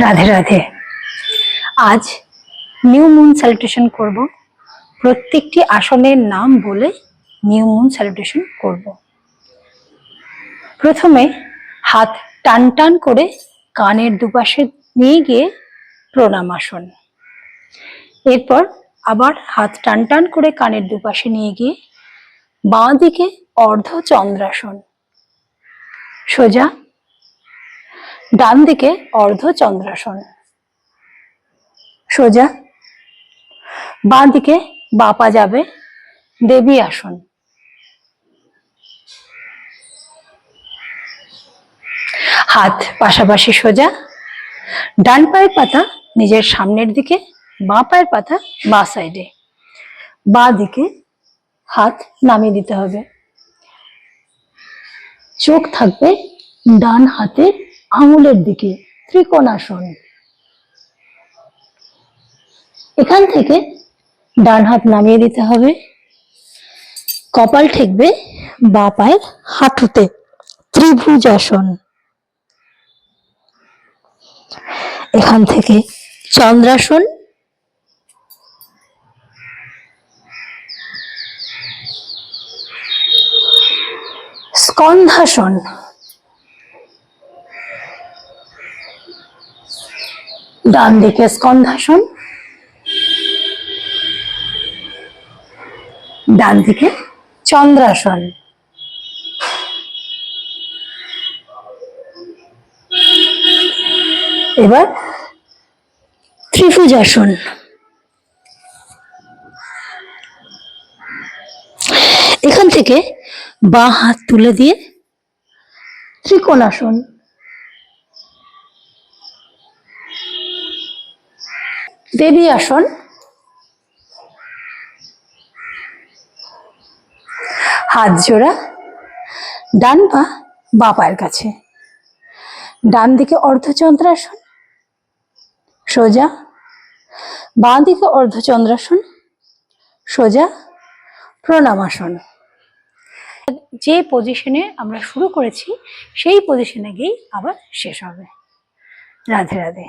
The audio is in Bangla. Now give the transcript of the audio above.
রাধে রাধে। আজ নিউ মুন সেলিব্রেশন করব। প্রত্যেকটি আসনের নাম বলে নিউ মুন সেলিব্রেশন করব। প্রথমে হাত টান টান করে কানের দুপাশে নিয়ে গিয়ে প্রণাম আসন। এরপর আবার হাত টান টান করে কানের দুপাশে নিয়ে গিয়ে বাঁ দিকে অর্ধ চন্দ্রাসন, সোজা ডান দিকে অর্ধ চন্দ্রাসন, সোজা বাঁ দিকে বাঁ পা যাবে দেবী আসন। হাত পাশাপাশি সোজা, ডান পায়ের পাতা নিজের সামনের দিকে, বাঁ পায়ের পাতা বাঁ সাইডে। বাঁ দিকে হাত নামিয়ে দিতে হবে। চোখ থাকবে ডান হাতের আঙুলের দিকে, ত্রিকোণাসন। এখান থেকে ডান হাত নামিয়ে দিতে হবে। কপাল ঠেকবে বাঁ পায়ের হাঁটুতে, ত্রিভুজাসন। এখান থেকে চন্দ্রাসন, স্কন্ধাসন, ডান দিকে স্কন্ধাসন, ডান দিকে চন্দ্রাসন। এবার ত্রিভুজাসন। এখান থেকে বাঁ হাত তুলে দিয়ে ত্রিকোণাসন। দেবী আসন। হাত জোড়া, ডান পা বাঁ পায়ের কাছে, ডান দিকে অর্ধচন্দ্রাসন, সোজা বাঁ দিকে অর্ধচন্দ্রাসন, সোজা প্রণামাসন। যে পজিশনে আমরা শুরু করেছি সেই পজিশনে গিয়ে আবার শেষ হবে। রাধে রাধে।